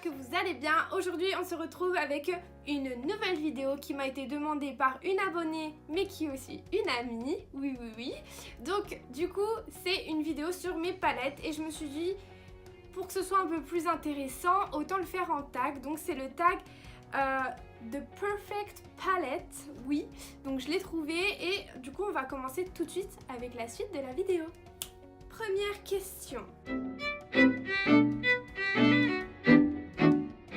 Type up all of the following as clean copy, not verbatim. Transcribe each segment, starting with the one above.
que vous allez bien. Aujourd'hui on se retrouve avec une nouvelle vidéo qui m'a été demandée par une abonnée mais qui est aussi une amie. Oui. Donc du coup c'est une vidéo sur mes palettes et je me suis dit pour que ce soit un peu plus intéressant autant le faire en tag. Donc c'est le tag The Perfect Palette, oui. Donc je l'ai trouvé et du coup on va commencer tout de suite avec la suite de la vidéo. Première question.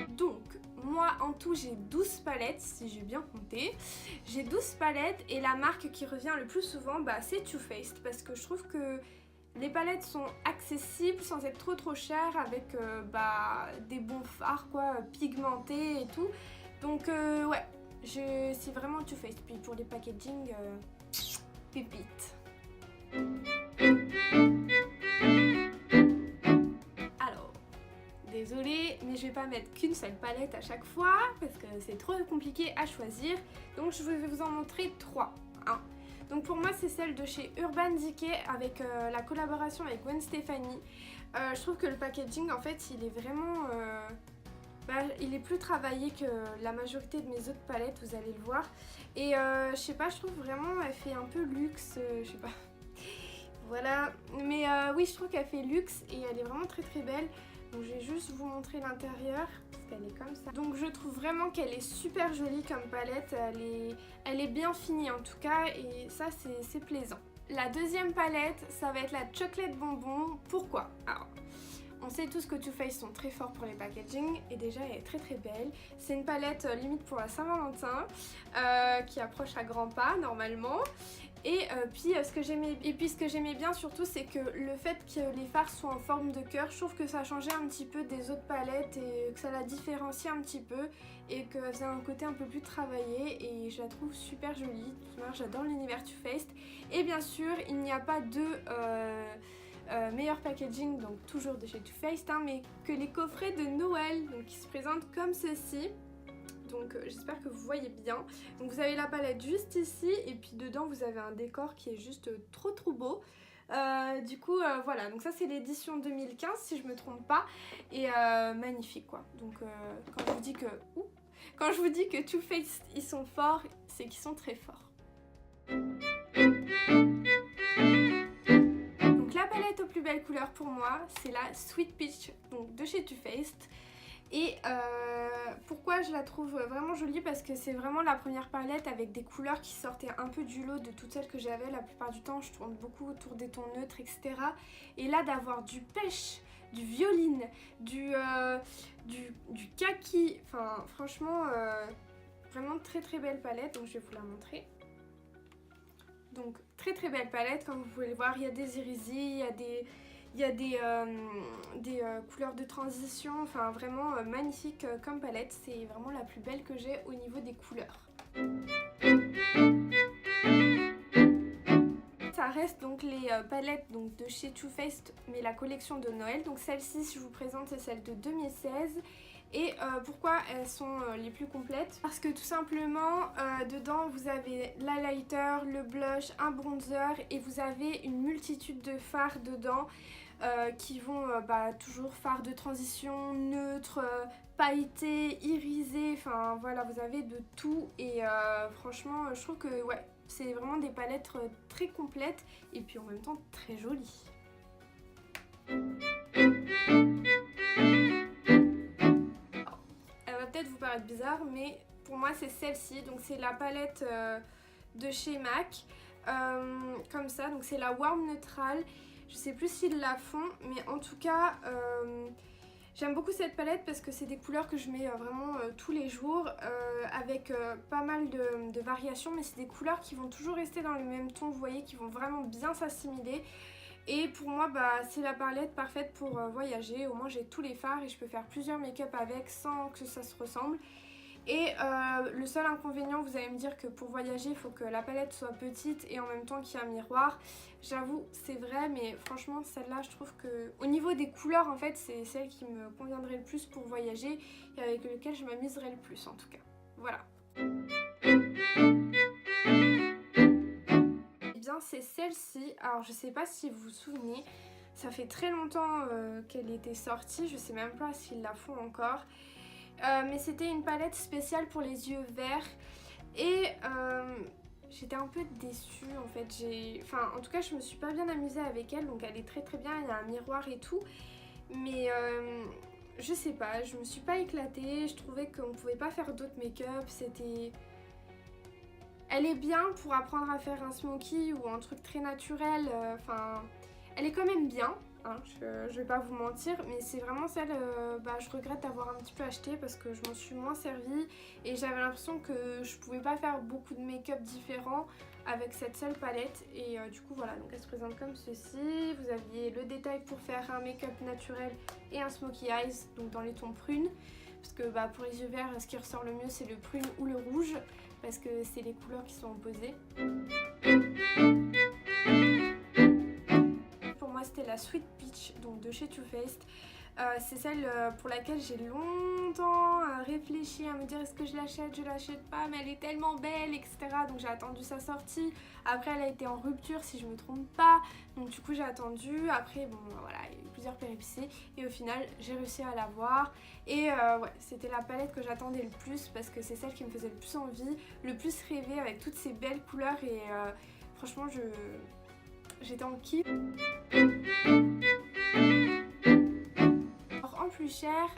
Donc, moi en tout j'ai 12 palettes si j'ai bien compté. J'ai 12 palettes et la marque qui revient le plus souvent c'est Too Faced parce que je trouve que les palettes sont accessibles sans être trop chères avec des bons fards pigmentés et tout. Donc ouais, c'est vraiment Too Faced. Puis pour les packaging, pépite. Désolée, mais je vais pas mettre qu'une seule palette à chaque fois parce que c'est trop compliqué à choisir. Donc je vais vous en montrer 3. Donc pour moi c'est celle de chez Urban Decay avec la collaboration avec Gwen Stefani. Je trouve que le packaging en fait il est vraiment... il est plus travaillé que la majorité de mes autres palettes, vous allez le voir. Et je sais pas, je trouve vraiment elle fait un peu luxe, je sais pas. Voilà, mais oui je trouve qu'elle fait luxe et elle est vraiment très belle. Donc je vais juste vous montrer l'intérieur parce qu'elle est comme ça. Donc je trouve vraiment qu'elle est super jolie comme palette, elle est bien finie en tout cas et ça c'est plaisant. La deuxième palette ça va être la Chocolate Bonbon. Pourquoi? Alors, on sait tous que Too Faced sont très forts pour les packaging et déjà elle est très belle. C'est une palette limite pour la Saint-Valentin qui approche à grands pas normalement. Et puis ce que j'aimais bien surtout c'est que le fait que les fards soient en forme de cœur, je trouve que ça changeait un petit peu des autres palettes et que ça la différencie un petit peu et que ça a un côté un peu plus travaillé et je la trouve super jolie. J'adore l'univers Too Faced et bien sûr il n'y a pas de meilleur packaging, donc toujours de chez Too Faced, mais que les coffrets de Noël donc qui se présentent comme ceci. Donc j'espère que vous voyez bien. Donc vous avez la palette juste ici et puis dedans vous avez un décor qui est juste trop beau. Du coup voilà, donc ça c'est l'édition 2015 si je me trompe pas et magnifique quoi. Donc quand je vous dis que Too Faced ils sont forts, c'est qu'ils sont très forts. Donc la palette aux plus belles couleurs pour moi c'est la Sweet Peach donc de chez Too Faced. Et pourquoi je la trouve vraiment jolie, parce que c'est vraiment la première palette avec des couleurs qui sortaient un peu du lot de toutes celles que j'avais. La plupart du temps je tourne beaucoup autour des tons neutres etc. Et là d'avoir du pêche, du violine, du kaki, enfin franchement vraiment très belle palette. Donc je vais vous la montrer. Donc très belle palette comme vous pouvez le voir, il y a des irisis, il y a des couleurs de transition, enfin vraiment magnifique comme palette, c'est vraiment la plus belle que j'ai au niveau des couleurs. Ça reste donc les palettes donc, de chez Too Faced mais la collection de Noël, donc celle-ci je vous présente c'est celle de 2016. Et pourquoi elles sont les plus complètes? Parce que tout simplement dedans vous avez l'highlighter, le blush, un bronzer et vous avez une multitude de fards dedans qui vont toujours fards de transition, neutre, pailletés, irisés, enfin voilà vous avez de tout et franchement je trouve que ouais c'est vraiment des palettes très complètes et puis en même temps très jolies. Peut-être vous paraître bizarre mais pour moi c'est celle-ci, donc c'est la palette de chez MAC comme ça, donc c'est la Warm Neutral. Je sais plus s'ils la font mais en tout cas j'aime beaucoup cette palette parce que c'est des couleurs que je mets vraiment tous les jours avec pas mal de variations, mais c'est des couleurs qui vont toujours rester dans le même ton, vous voyez, qui vont vraiment bien s'assimiler. Et pour moi c'est la palette parfaite pour voyager, au moins j'ai tous les fards et je peux faire plusieurs make-up avec sans que ça se ressemble. Et le seul inconvénient, vous allez me dire que pour voyager il faut que la palette soit petite et en même temps qu'il y a un miroir. J'avoue c'est vrai mais franchement celle-là je trouve que au niveau des couleurs en fait c'est celle qui me conviendrait le plus pour voyager et avec laquelle je m'amuserais le plus en tout cas. Voilà. Et bien c'est celle-ci, alors je sais pas si vous vous souvenez, Ça fait très longtemps qu'elle était sortie, je sais même pas s'ils la font encore. Mais c'était une palette spéciale pour les yeux verts et j'étais un peu déçue en fait. Enfin, en tout cas, je me suis pas bien amusée avec elle, donc elle est très très bien, il y a un miroir et tout. Mais je sais pas, je me suis pas éclatée, je trouvais qu'on pouvait pas faire d'autres make-up, c'était... Elle est bien pour apprendre à faire un smoky ou un truc très naturel, enfin... Elle est quand même bien, hein, je vais pas vous mentir, mais c'est vraiment celle, je regrette d'avoir un petit peu acheté parce que je m'en suis moins servie et j'avais l'impression que je pouvais pas faire beaucoup de make-up différents avec cette seule palette et du coup voilà, donc elle se présente comme ceci. Vous aviez le détail pour faire un make-up naturel et un smoky eyes, donc dans les tons prunes, parce que pour les yeux verts, ce qui ressort le mieux c'est le prune ou le rouge parce que c'est les couleurs qui sont opposées. C'était la Sweet Peach, donc de chez Too Faced. C'est celle pour laquelle j'ai longtemps réfléchi à me dire est-ce que je l'achète pas, mais elle est tellement belle, etc. Donc j'ai attendu sa sortie. Après elle a été en rupture si je me trompe pas, donc du coup j'ai attendu. Après bon voilà, il y a eu plusieurs péripéties et au final j'ai réussi à l'avoir. Et ouais, c'était la palette que j'attendais le plus parce que c'est celle qui me faisait le plus envie, le plus rêver avec toutes ces belles couleurs et franchement j'étais en kiff. Alors en plus cher,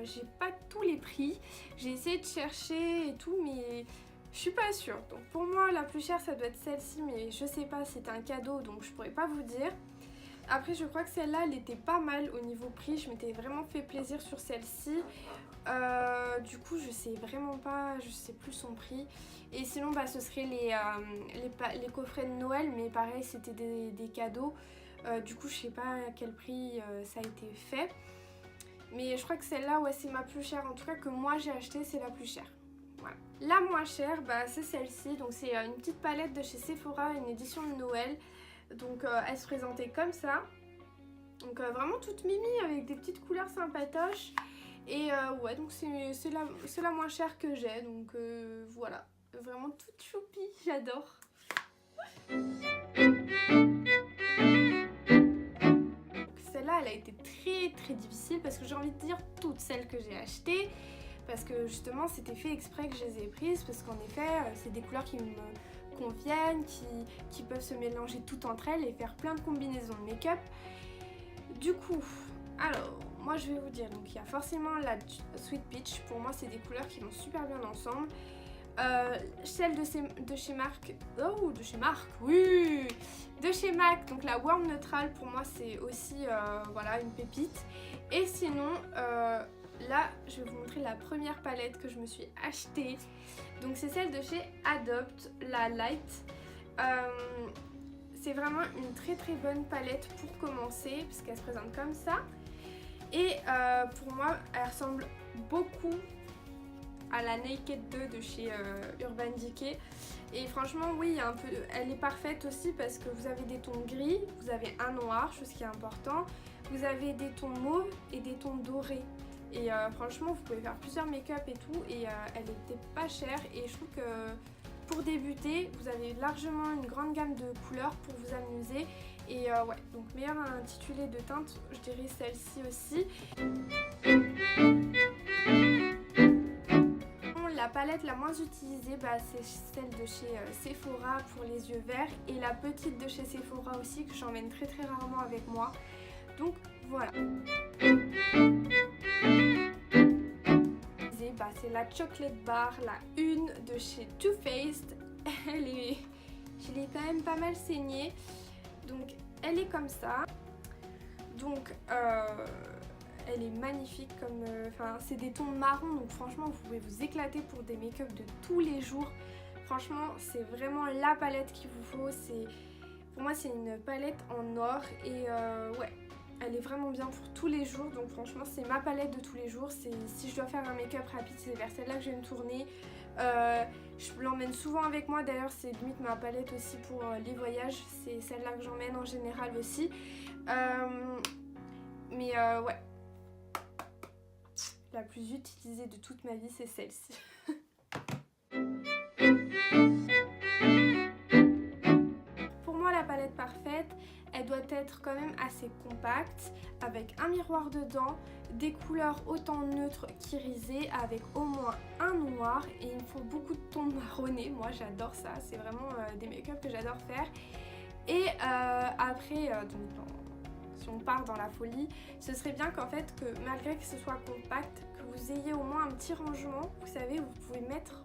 j'ai pas tous les prix. J'ai essayé de chercher et tout, mais je suis pas sûre. Donc pour moi, la plus chère, ça doit être celle-ci, mais je sais pas, c'est un cadeau, donc je pourrais pas vous dire. Après, je crois que celle-là, elle était pas mal au niveau prix. Je m'étais vraiment fait plaisir sur celle-ci. Du coup, je sais vraiment pas, je sais plus son prix. Et sinon, ce serait les coffrets de Noël, mais pareil, c'était des cadeaux. Du coup, je sais pas à quel prix ça a été fait. Mais je crois que celle-là, ouais, c'est ma plus chère. En tout cas, que moi j'ai acheté, c'est la plus chère. Voilà. La moins chère, c'est celle-ci. Donc, c'est une petite palette de chez Sephora, une édition de Noël. Donc, elle se présentait comme ça. Donc, vraiment toute mimi avec des petites couleurs sympatoches. Et ouais, donc c'est la moins chère que j'ai. Donc, voilà. Vraiment toute choupie, j'adore. Celle-là, elle a été très très difficile parce que j'ai envie de dire toutes celles que j'ai achetées. Parce que justement, c'était fait exprès que je les ai prises. Parce qu'en effet, c'est des couleurs qui me conviennent, qui peuvent se mélanger toutes entre elles et faire plein de combinaisons de make-up. Du coup, alors, moi je vais vous dire, donc il y a forcément la Sweet Peach. Pour moi, c'est des couleurs qui vont super bien ensemble. Celle de chez MAC, oh de chez MAC, oui, de chez MAC, donc la Warm Neutral pour moi c'est aussi voilà une pépite. Et sinon là je vais vous montrer la première palette que je me suis achetée, donc c'est celle de chez Adopt, la Light. C'est vraiment une très très bonne palette pour commencer parce qu'elle se présente comme ça et pour moi elle ressemble beaucoup à la Naked 2 de chez Urban Decay. Et franchement oui, elle est parfaite aussi parce que vous avez des tons gris, vous avez un noir, chose qui est important, vous avez des tons mauves et des tons dorés. Et franchement vous pouvez faire plusieurs make-up et tout et elle était pas chère et je trouve que pour débuter vous avez largement une grande gamme de couleurs pour vous amuser. Et ouais, donc meilleur intitulé de teinte, je dirais celle-ci aussi. La palette la moins utilisée, c'est celle de chez Sephora pour les yeux verts et la petite de chez Sephora aussi que j'emmène très très rarement avec moi. Donc voilà. C'est la Chocolate Bar, la 1 de chez Too Faced. Je l'ai quand même pas mal saignée. Donc elle est comme ça. Donc elle est magnifique comme... c'est des tons marron, donc franchement vous pouvez vous éclater pour des make-up de tous les jours. Franchement c'est vraiment la palette qu'il vous faut. Pour moi c'est une palette en or et ouais, elle est vraiment bien pour tous les jours. Donc franchement c'est ma palette de tous les jours. Si je dois faire un make-up rapide, c'est vers celle-là que je vais me tourner. Je l'emmène souvent avec moi, d'ailleurs c'est limite ma palette aussi pour les voyages. C'est celle-là que j'emmène en général aussi. Mais ouais, la plus utilisée de toute ma vie c'est celle-ci. Pour moi la palette parfaite, elle doit être quand même assez c'est compact, avec un miroir dedans, des couleurs autant neutres qu'irisées, avec au moins un noir, et il me faut beaucoup de tons marronnés. Moi j'adore ça, c'est vraiment des make-up que j'adore faire. Et après, si on part dans la folie, ce serait bien qu'en fait, que malgré que ce soit compact, que vous ayez au moins un petit rangement. Vous savez, vous pouvez mettre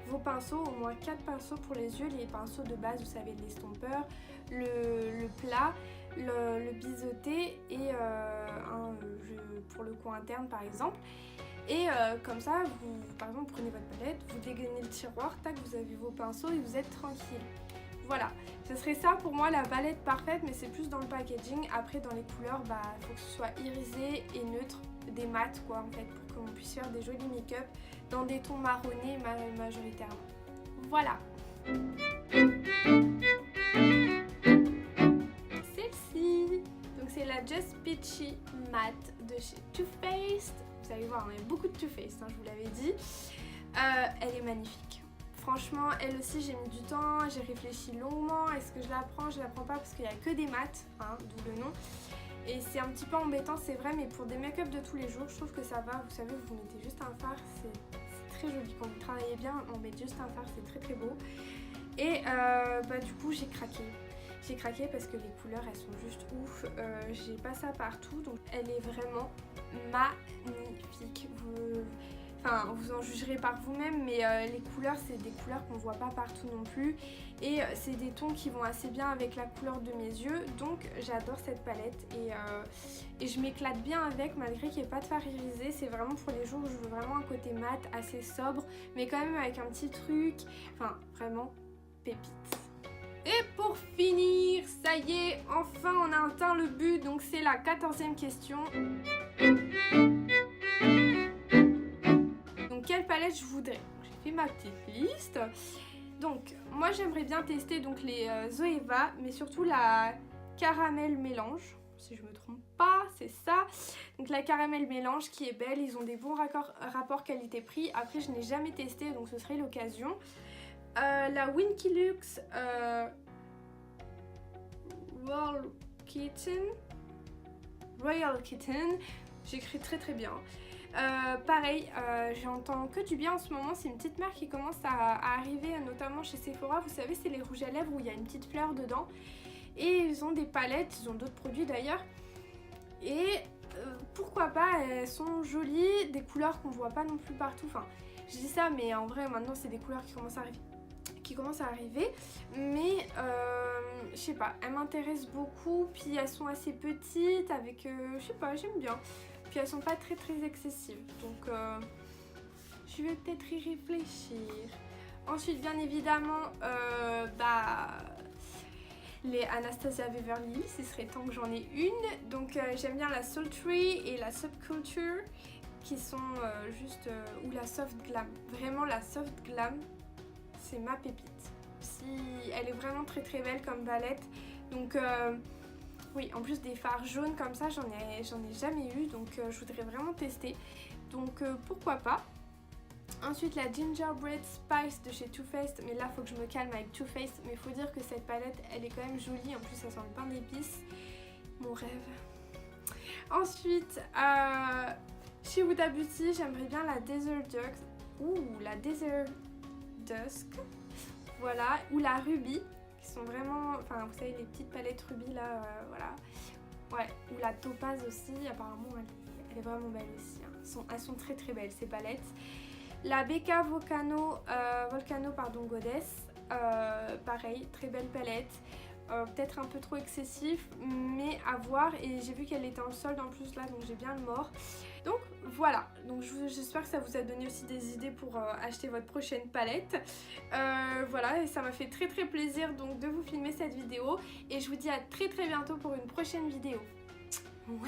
vos pinceaux, au moins 4 pinceaux pour les yeux, les pinceaux de base, vous savez, l'estompeur, le plat, le biseauté et pour le coin interne par exemple. Et comme ça, vous, par exemple, prenez votre palette, vous dégainez le tiroir, tac, vous avez vos pinceaux et vous êtes tranquille. Voilà, ce serait ça pour moi la palette parfaite, mais c'est plus dans le packaging. Après dans les couleurs, bah il faut que ce soit irisé et neutre, des mats quoi en fait, pour qu'on puisse faire des jolis make-up dans des tons marronnés majoritairement. Voilà. Celle-ci, donc c'est la Just Peachy Matte de chez Too Faced. Vous allez voir, on a beaucoup de Too Faced, hein, je vous l'avais dit. Elle est magnifique. Franchement, elle aussi j'ai mis du temps, j'ai réfléchi longuement, est-ce que je la prends, je la prends pas parce qu'il n'y a que des mats, hein, d'où le nom. Et c'est un petit peu embêtant, c'est vrai, mais pour des make-up de tous les jours, je trouve que ça va. Vous savez, vous mettez juste un fard, c'est très joli. Quand vous travaillez bien, on met juste un fard, c'est très très beau. Et bah du coup, j'ai craqué. J'ai craqué parce que les couleurs, elles sont juste ouf. J'ai pas ça partout, donc elle est vraiment magnifique. Enfin, vous en jugerez par vous-même, mais les couleurs, c'est des couleurs qu'on voit pas partout non plus. Et c'est des tons qui vont assez bien avec la couleur de mes yeux. Donc j'adore cette palette et je m'éclate bien avec, malgré qu'il n'y ait pas de fard irisé. C'est vraiment pour les jours où je veux vraiment un côté mat, assez sobre, mais quand même avec un petit truc. Enfin, vraiment pépite. Et pour finir, ça y est, enfin on a atteint le but. Donc c'est la 14e question. Quelle palette je voudrais. J'ai fait ma petite liste. Donc moi j'aimerais bien tester donc les Zoeva, mais surtout la caramel mélange, si je me trompe pas, c'est ça. Donc la caramel mélange qui est belle, ils ont des bons rapports qualité-prix. Après je n'ai jamais testé, donc ce serait l'occasion. La Winky Lux Royal Kitten, j'écris très très bien. Pareil, j'entends que du bien en ce moment. C'est une petite marque qui commence à arriver, notamment chez Sephora. Vous savez, c'est les rouges à lèvres où il y a une petite fleur dedans. Et ils ont des palettes, ils ont d'autres produits d'ailleurs. Et pourquoi pas, elles sont jolies, des couleurs qu'on voit pas non plus partout. Enfin, je dis ça, mais en vrai, maintenant, c'est des couleurs qui commencent à arriver. Mais je sais pas, elles m'intéressent beaucoup. Puis elles sont assez petites, avec, je sais pas, j'aime bien. Puis elles sont pas très très excessives, donc je vais peut-être y réfléchir. Ensuite, bien évidemment, les Anastasia Beverly Hills, ce serait temps que j'en ai une. Donc j'aime bien la Sultry et la Subculture, qui sont ou la Soft Glam. Vraiment la Soft Glam, c'est ma pépite. Elle est vraiment très très belle comme palette. Donc oui, en plus des fards jaunes comme ça, j'en ai jamais eu, donc je voudrais vraiment tester. Donc pourquoi pas. Ensuite la Gingerbread Spice de chez Too Faced, mais là faut que je me calme avec Too Faced, mais il faut dire que cette palette elle est quand même jolie, en plus ça sent le pain d'épices, mon rêve. Ensuite chez Huda Beauty, j'aimerais bien la Desert Dusk, la Desert Dusk, voilà, ou la Ruby, qui sont vraiment, enfin vous savez les petites palettes Ruby là, voilà, ouais, ou la Topaz aussi, apparemment elle est vraiment belle aussi, hein. Elles sont très très belles ces palettes. La Becca Volcano Goddess, pareil, très belle palette, peut-être un peu trop excessif, mais à voir, et j'ai vu qu'elle était en solde en plus là, donc j'ai bien le mort. Donc voilà, donc j'espère que ça vous a donné aussi des idées pour acheter votre prochaine palette. Voilà, et ça m'a fait très très plaisir donc de vous filmer cette vidéo, et je vous dis à très très bientôt pour une prochaine vidéo. Mouah.